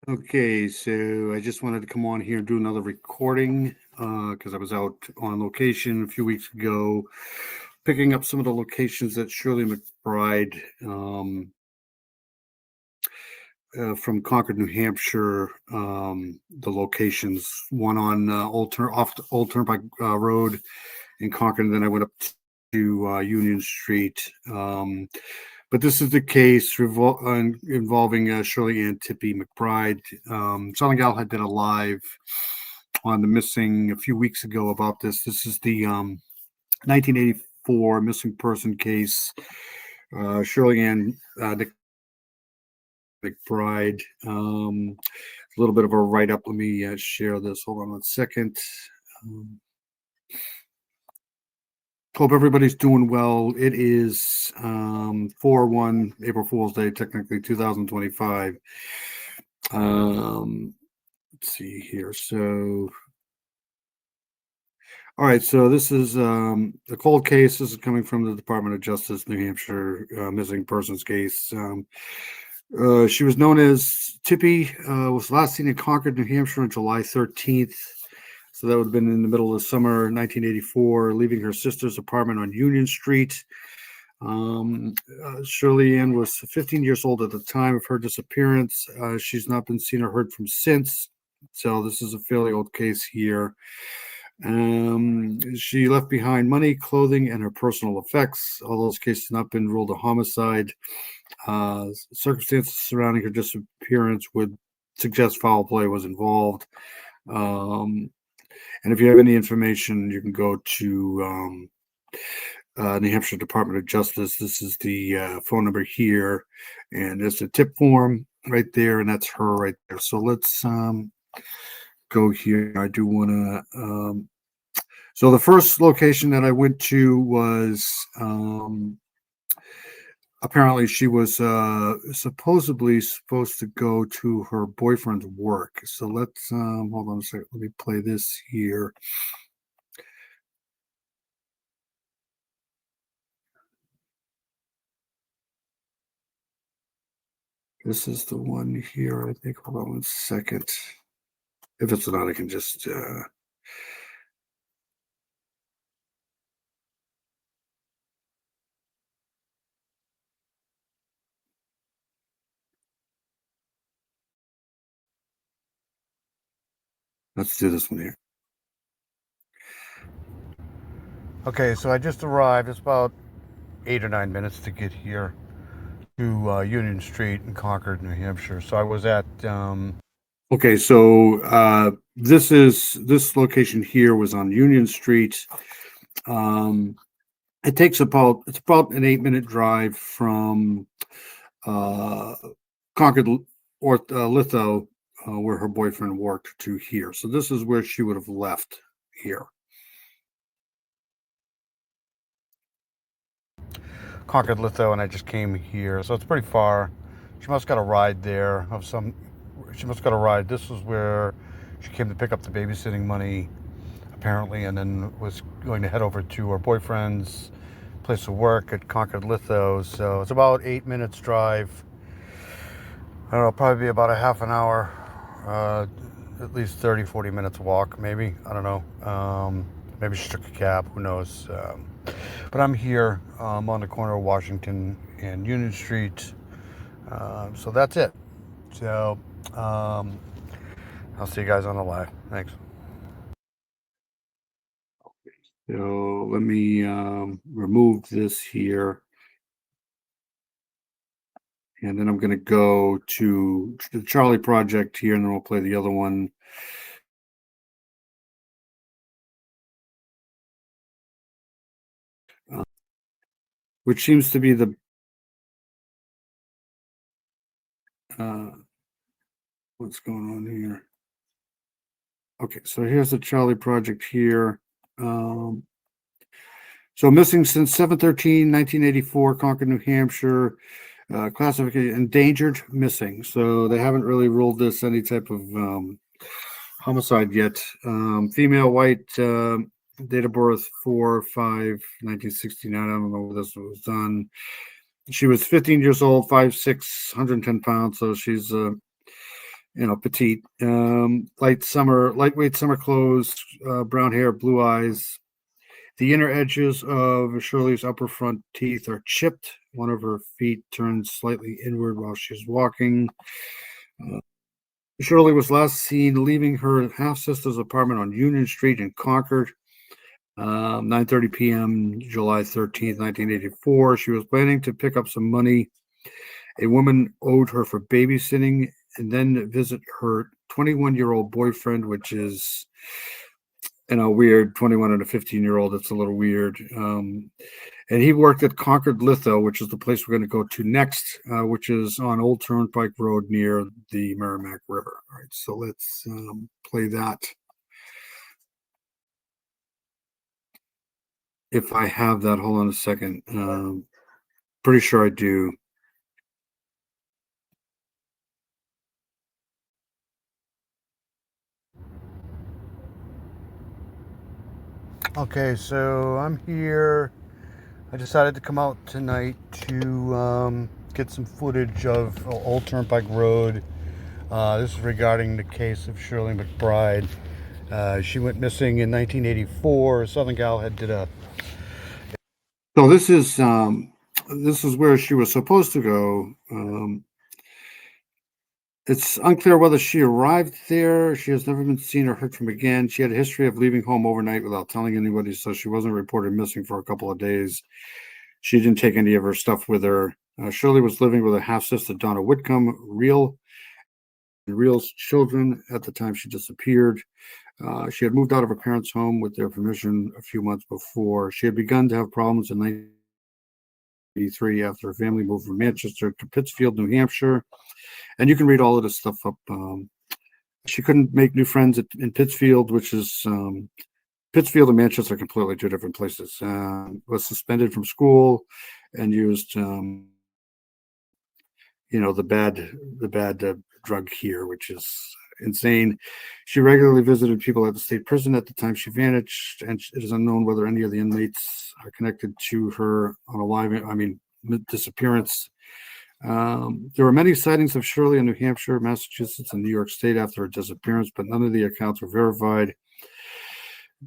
Okay, so I just wanted to come on here and do another recording because I was out on location a few weeks ago, picking up some of the locations that Shirley McBride from Concord, New Hampshire. The locations, one on off the Old Turnpike Road in Concord, and then I went up to Union Street. But this is the case involving Shirley Ann Tippy McBride. Southern Gal had did a live on the missing a few weeks ago about this. This is the 1984 missing person case. Shirley Ann McBride. A little bit of a write up. Let me share this. Hold on 1 second. Hope everybody's doing well. It is 4/1, April Fool's Day, technically 2025. Let's see here. So, all right. So this is a cold case. This is coming from the Department of Justice, New Hampshire, missing persons case. She was known as Tippy. Was last seen in Concord, New Hampshire, on July 13th. So that would have been in the middle of summer 1984, leaving her sister's apartment on Union Street. Shirley Ann was 15 years old at the time of her disappearance. She's not been seen or heard from since. So this is a fairly old case here. She left behind money, clothing, and her personal effects. All those cases have not been ruled a homicide. Circumstances surrounding her disappearance would suggest foul play was involved. And if you have any information, you can go to New Hampshire Department of Justice. This is the phone number here, and there's a tip form right there, and that's her right there. So let's go here. I do want to. So the first location that I went to was apparently she was supposedly supposed to go to her boyfriend's work. So let's hold on a second. Let me play this here. This is the one here, I think. Hold on 1 second. If it's not, I can just let's do this one here. Okay, so I just arrived. It's about 8 or 9 minutes to get here to Union Street in Concord, New Hampshire. So I was at. Okay, so this location here was on Union Street. It's about an 8-minute drive from Concord or Litho, where her boyfriend worked, to here. So this is where she would have left here. Concord Litho, and I just came here, so it's pretty far. She must got a ride there of some. She must got a ride. This was where she came to pick up the babysitting money, apparently, and then was going to head over to her boyfriend's place of work at Concord Litho. So it's about 8 minutes drive. I don't know, probably be about a half an hour, at least 30-40 minutes walk, maybe. I don't know. Maybe she took a cab, who knows. But I'm here. I'm on the corner of Washington and Union Street. So that's it. So I'll see you guys on the live. Thanks. So let me remove this here. And then I'm going to go to the Charlie Project here, and then we'll play the other one. Which seems to be the what's going on here. Okay, so here's the Charlie Project here. So missing since 7/13/1984, Concord, New Hampshire. Classification endangered missing. So they haven't really ruled this any type of homicide yet. Female, white, date of birth 4/5/1969. I don't know where this was done. She was 15 years old, 5'6", 110 pounds. So she's petite, lightweight summer clothes, brown hair, blue eyes. The inner edges of Shirley's upper front teeth are chipped. One of her feet turns slightly inward while she's walking. Uh, Shirley was last seen leaving her half sister's apartment on Union Street in Concord, 9:30 p.m., July 13th, 1984. She was planning to pick up some money a woman owed her for babysitting and then visit her 21-year-old boyfriend, which is weird. 21 and a 15-year-old. It's a little weird. And he worked at Concord Litho, which is the place we're going to go to next, which is on Old Turnpike Road near the Merrimack River. All right, so let's play that. If I have that, hold on a second. Pretty sure I do. Okay, so I'm here. I decided to come out tonight to get some footage of Old Turnpike Road. This is regarding the case of Shirley McBride. She went missing in 1984. Southern Gal had did a. So this is where she was supposed to go. It's unclear whether she arrived there. She has never been seen or heard from again. She had a history of leaving home overnight without telling anybody, so she wasn't reported missing for a couple of days. She didn't take any of her stuff with her. Shirley was living with her half-sister, Donna Whitcomb, Real's children at the time she disappeared. She had moved out of her parents' home with their permission a few months before. She had begun to have problems in 1983 after her family moved from Manchester to Pittsfield, New Hampshire. And you can read all of this stuff up. She couldn't make new friends in Pittsfield, which is Pittsfield and Manchester are completely two different places. Was suspended from school and used, the bad drug here, which is insane. She regularly visited people at the state prison at the time she vanished, and it is unknown whether any of the inmates are connected to her on a disappearance. There were many sightings of Shirley in New Hampshire, Massachusetts, and New York State after her disappearance, but none of the accounts were verified.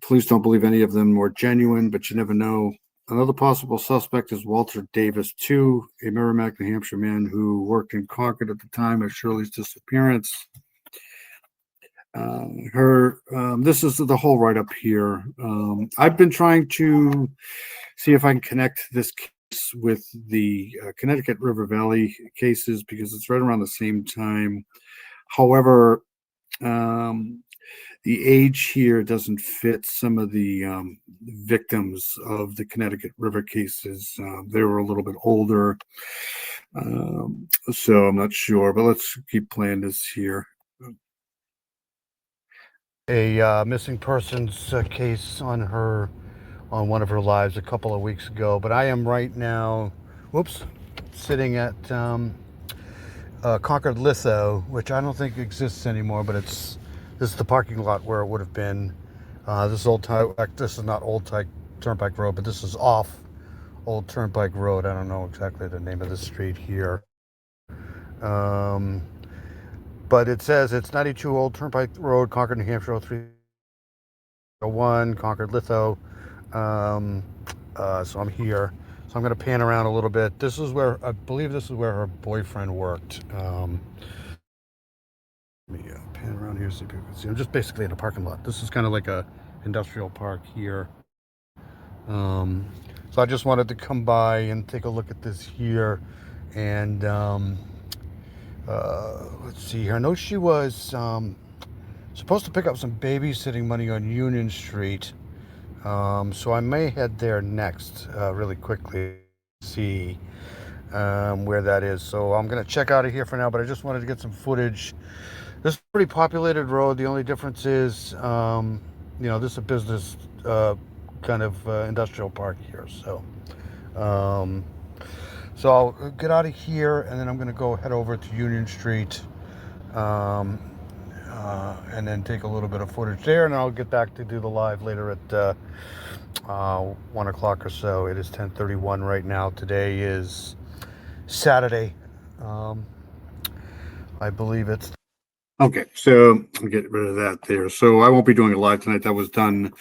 Police don't believe any of them were genuine, but you never know. Another possible suspect is Walter Davis, too, a Merrimack, New Hampshire man who worked in Concord at the time of Shirley's disappearance. This is the whole write-up here. I've been trying to see if I can connect this with the Connecticut River Valley cases because it's right around the same time. However, the age here doesn't fit some of the victims of the Connecticut River cases. They were a little bit older, so I'm not sure, but let's keep playing this here. A missing persons case on one of her lives a couple of weeks ago, but I am right now, sitting at Concord Litho, which I don't think exists anymore, but this is the parking lot where it would have been. This is not Old Turnpike Road, but this is off Old Turnpike Road. I don't know exactly the name of the street here. But it says it's 92 Old Turnpike Road, Concord, New Hampshire, 0301, Concord Litho. So I'm here. So I'm going to pan around a little bit. I believe this is where her boyfriend worked. Let me pan around here so people can see. I'm just basically in a parking lot. This is kind of like a industrial park here. So I just wanted to come by and take a look at this here. And let's see here. I know she was supposed to pick up some babysitting money on Union Street. So I may head there next really quickly to see where that is. So I'm going to check out of here for now, but I just wanted to get some footage. This is a pretty populated road. The only difference is, this is a business kind of industrial park here. So I'll get out of here, and then I'm going to head over to Union Street and then take a little bit of footage there, and I'll get back to do the live later at 1 o'clock or so. It is 10:31 right now. Today is Saturday. I believe it's Okay, so I'll get rid of that there. So I won't be doing a live tonight. That was done.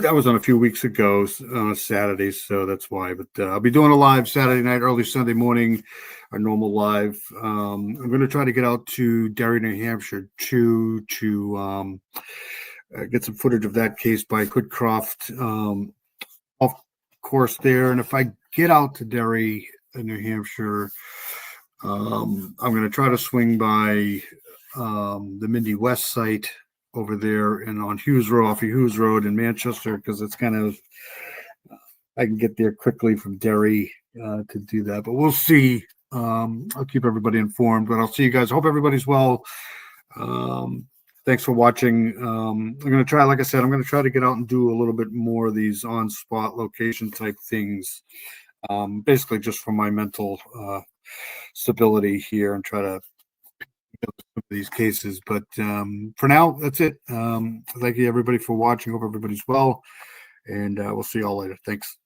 That was on a few weeks ago on a Saturday, so that's why. But I'll be doing a live Saturday night, early Sunday morning, our normal live. I'm going to try to get out to Derry, New Hampshire, to get some footage of that case by Coodcroft, off course there. And if I get out to Derry, New Hampshire, I'm going to try to swing by the Mindy West site over there and on Hughes Road, off of Hughes Road in Manchester, because it's kind of, I can get there quickly from Derry to do that. But we'll see. I'll keep everybody informed, but I'll see you guys. Hope everybody's well. Thanks for watching. I'm going to try, like I said, I'm going to try to get out and do a little bit more of these on-spot location type things, basically just for my mental stability here and try to these cases. But for now, that's it. Thank you everybody for watching. Hope everybody's well, and we'll see you all later. Thanks.